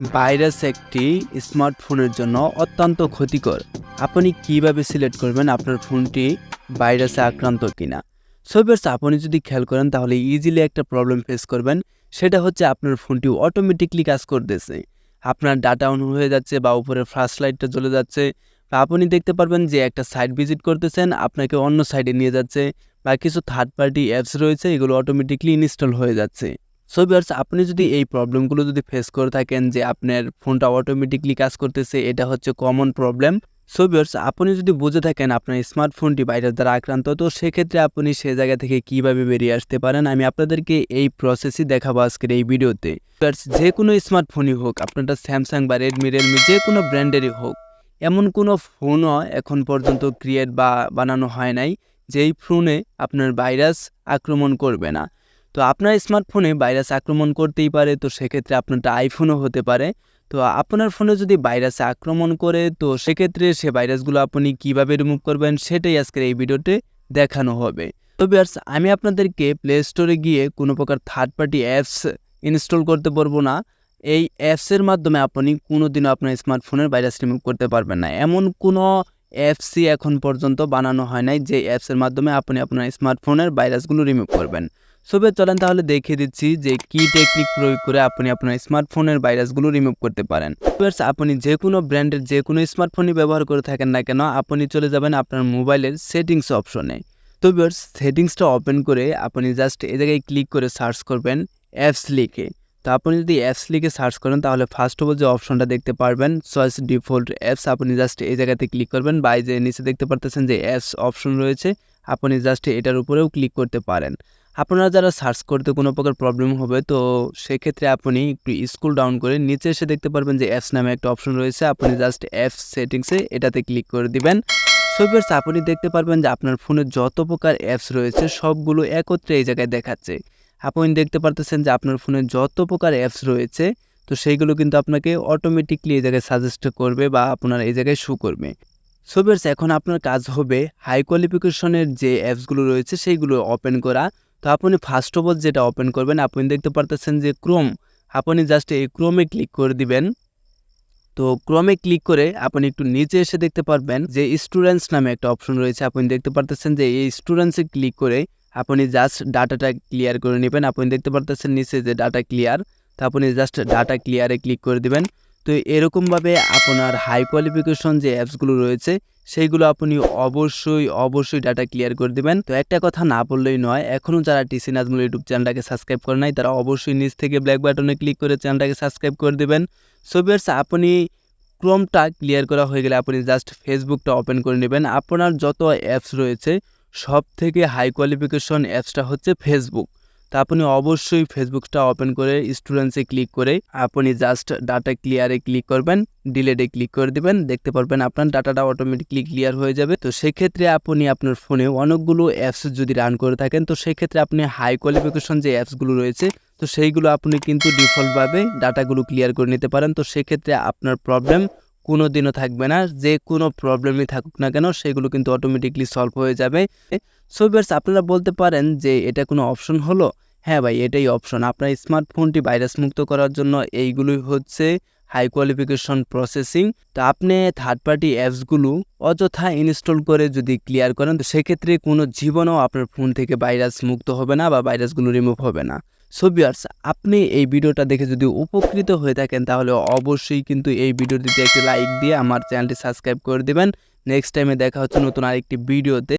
Virus একটি স্মার্টফোনের জন্য অত্যন্ত ক্ষতিকর। আপনি কিভাবে সিলেক্ট করবেন আপনার ফোনটি ভাইরাসে আক্রান্ত কিনা? সো ভিউয়ার্স, আপনি যদি খেয়াল করেন তাহলে ইজিলি একটা প্রবলেম ফেস করবেন। সেটা হচ্ছে আপনার ফোনটি অটোমেটিকলি কাজ করতেছে। আপনার ডাটা অন হয়ে যাচ্ছে বা উপরে ফ্ল্যাশ লাইটটা জ্বলে যাচ্ছে, বা আপনি দেখতে পারবেন যে একটা সাইট ভিজিট করতেছেন, আপনাকে অন্য সাইডে নিয়ে যাচ্ছে, বা কিছু থার্ড পার্টি অ্যাপস রয়েছে, এগুলো অটোমেটিকলি ইনস্টল হয়ে যাচ্ছে। সো ভিউয়ার্স, আপনি যদি এই প্রবলেমগুলো ফেস করে থাকেন যে আপনার ফোনটা অটোমেটিকলি কাজ করতেছে, এটা হচ্ছে কমন প্রবলেম। সো ভিউয়ার্স, আপনি যদি বুঝে থাকেন আপনার স্মার্টফোনটি ভাইরাস দ্বারা আক্রান্ত, তো সেক্ষেত্রে আপনি সে জায়গা থেকে কিভাবে বেরিয়ে আসতে পারেন, আমি আপনাদেরকে এই প্রসেসই দেখাবো আজকের এই ভিডিওতে। ভিউয়ার্স, যে কোনো স্মার্টফোনই হোক, আপনারটা স্যামসাং বা রেডমি, যে কোনো ব্র্যান্ডেরই হোক, এমন কোনো ফোনও এখন পর্যন্ত ক্রিয়েট বা বানানো হয় নাই যেই ফোনে আপনার ভাইরাস আক্রমণ করবে না। তো আপনার স্মার্টফোনে ভাইরাস আক্রমণ করতেই পারে, তো সেক্ষেত্রে আপনারটা আইফোনও হতে পারে। তো আপনার ফোনে যদি ভাইরাসে আক্রমণ করে, তো সেক্ষেত্রে সে ভাইরাসগুলো আপনি কিভাবে রিমুভ করবেন, সেটাই আজকের এই ভিডিওতে দেখানো হবে। তো ভিউয়ার্স, আমি আপনাদেরকে প্লে স্টোরে গিয়ে কোনো প্রকার থার্ড পার্টি অ্যাপস ইনস্টল করতে পারবো না। এই অ্যাপসের মাধ্যমে আপনি কোনোদিনও আপনার স্মার্টফোনের ভাইরাস রিমুভ করতে পারবেন না। এমন কোনো অ্যাপসই এখন পর্যন্ত বানানো হয় নাই যে অ্যাপসের মাধ্যমে আপনি আপনার স্মার্টফোনের ভাইরাসগুলো রিমুভ করবেন। চলেন তাহলে দেখিয়ে দিচ্ছি যে কি টেকনিক প্রয়োগ করে আপনি আপনার স্মার্টফোনের ভাইরাসগুলো রিমুভ করতে পারেন। আপনি যে কোনো ব্র্যান্ডের যে কোনো স্মার্টফোনই ব্যবহার করে থাকেন না কেন, আপনি চলে যাবেন আপনার মোবাইলের সেটিংস অপশনে। তো ভিউয়ার্স, সেটিংসটা ওপেন করে আপনি জাস্ট এই জায়গায় ক্লিক করে সার্চ করবেন অ্যাপস লিখে। তো আপনি যদি অ্যাপস লিখে সার্চ করেন তাহলে ফার্স্ট অফ অল যে অপশনটা দেখতে পারবেন চয়েস ডিফল্ট অ্যাপস, আপনি জাস্ট এই জায়গাতে ক্লিক করবেন, বা এই যে নিচে দেখতে পারতেছেন যে অ্যাপস অপশন রয়েছে, আপনি জাস্ট এটার উপরেও ক্লিক করতে পারেন। আপনারা যারা সার্চ করতে কোনো প্রকার প্রবলেম হবে, তো সেক্ষেত্রে আপনি একটু স্ক্রল ডাউন করে নিচে এসে দেখতে পারবেন যে অ্যাপস নামে একটা অপশন রয়েছে, আপনি জাস্ট অ্যাপস সেটিংসে এটাতে ক্লিক করে দিবেন। সো ভিউয়ার্স, আপনি দেখতে পারবেন যে আপনার ফোনে যত প্রকার অ্যাপস রয়েছে সবগুলো একত্রে এই জায়গায় দেখাচ্ছে। আপনি দেখতে পারতেছেন যে আপনার ফোনে যত প্রকার অ্যাপস রয়েছে, তো সেইগুলো কিন্তু আপনাকে অটোমেটিকলি এই জায়গায় সাজেস্ট করবে বা আপনার এই জায়গায় শো করবে। সো ভিউয়ার্স, এখন আপনার কাজ হবে হাই কোয়ালিফিকেশনের যে অ্যাপসগুলো রয়েছে সেইগুলো ওপেন করা। তো আপনি ফার্স্ট অফ অল যেটা ওপেন করবেন, আপনি দেখতে পারতেছেন যে ক্রোম, আপনি জাস্ট এই ক্রোমে ক্লিক করে দিবেন। তো ক্রোমে ক্লিক করে আপনি একটু নিচে এসে দেখতে পারবেন যে স্টুডেন্টস নামে একটা অপশন রয়েছে, আপনি দেখতে পারতেছেন যে এই স্টুডেন্টসে ক্লিক করে আপনি জাস্ট ডাটাটা ক্লিয়ার করে নেবেন। আপনি দেখতে পারতেছেন নিচে যে ডাটা ক্লিয়ার, তো আপনি জাস্ট ডাটা ক্লিয়ারে ক্লিক করে দিবেন। তো এরকমভাবে আপনার হাই কোয়ালিফিকেশন যে অ্যাপসগুলো রয়েছে সেইগুলো আপনি অবশ্যই ডাটা ক্লিয়ার করে দিবেন। তো একটা কথা না বললেই নয়, এখনও যারা টিসি নাজমুল ইউটিউব চ্যানেলটাকে সাবস্ক্রাইব করে নাই, তারা অবশ্যই নিচ থেকে ব্ল্যাক বাটনে ক্লিক করে চ্যানেলটাকে সাবস্ক্রাইব করে দেবেন। সো ভিউয়ার্স, আপনি ক্রোমটা ক্লিয়ার করা হয়ে গেলে আপনি জাস্ট ফেসবুকটা ওপেন করে নেবেন। আপনার যত অ্যাপস রয়েছে সব থেকে হাই কোয়ালিফিকেশন অ্যাপসটা হচ্ছে ফেসবুক। তো আপনি অবশ্যই ফেসবুকটা ওপেন করে স্টুডেন্টসে ক্লিক করে আপনি জাস্ট ডাটা ক্লিয়ারে ক্লিক করবেন, ডিলেটে ক্লিক করে দিবেন, দেখতে পারবেন আপনার ডাটাটা অটোমেটিকলি ক্লিয়ার হয়ে যাবে। তো সেক্ষেত্রে আপনি আপনার ফোনে অনেকগুলো অ্যাপস যদি রান করে থাকেন, তো সেক্ষেত্রে আপনি হাই কোয়ালিফিকেশন যে অ্যাপসগুলো রয়েছে, তো সেইগুলো আপনি কিন্তু ডিফল্টভাবে ডাটাগুলো ক্লিয়ার করে নিতে পারেন। তো সেক্ষেত্রে আপনার প্রবলেম কোনো দিনও থাকবে না। যে কোনো প্রবলেমই থাকুক না কেন, সেগুলো কিন্তু অটোমেটিকলি সলভ হয়ে যাবে। সো ভিউয়ার্স, আপনারা বলতে পারেন যে এটা কোনো অপশন হলো? হ্যাঁ ভাই, এটাই অপশন। আপনার স্মার্টফোনটি ভাইরাস মুক্ত করার জন্য এইগুলোই হচ্ছে হাই কোয়ালিফিকেশন প্রসেসিং। তো আপনি থার্ড পার্টি অ্যাপসগুলো অযথা ইনস্টল করে যদি ক্লিয়ার করেন, তো সেক্ষেত্রে কোনো জীবনেও আপনার ফোন থেকে ভাইরাস মুক্ত হবে না বা ভাইরাসগুলো রিমুভ হবে না। সো ভিউয়ার্স, আপনি এই ভিডিওটা দেখে যদি উপকৃত হয়ে থাকেন, তাহলে অবশ্যই কিন্তু এই ভিডিওটিতে একটি লাইক দিয়ে আমার চ্যানেলটি সাবস্ক্রাইব করে দেবেন। নেক্সট টাইমে দেখা হচ্ছে নতুন আরেকটি ভিডিওতে।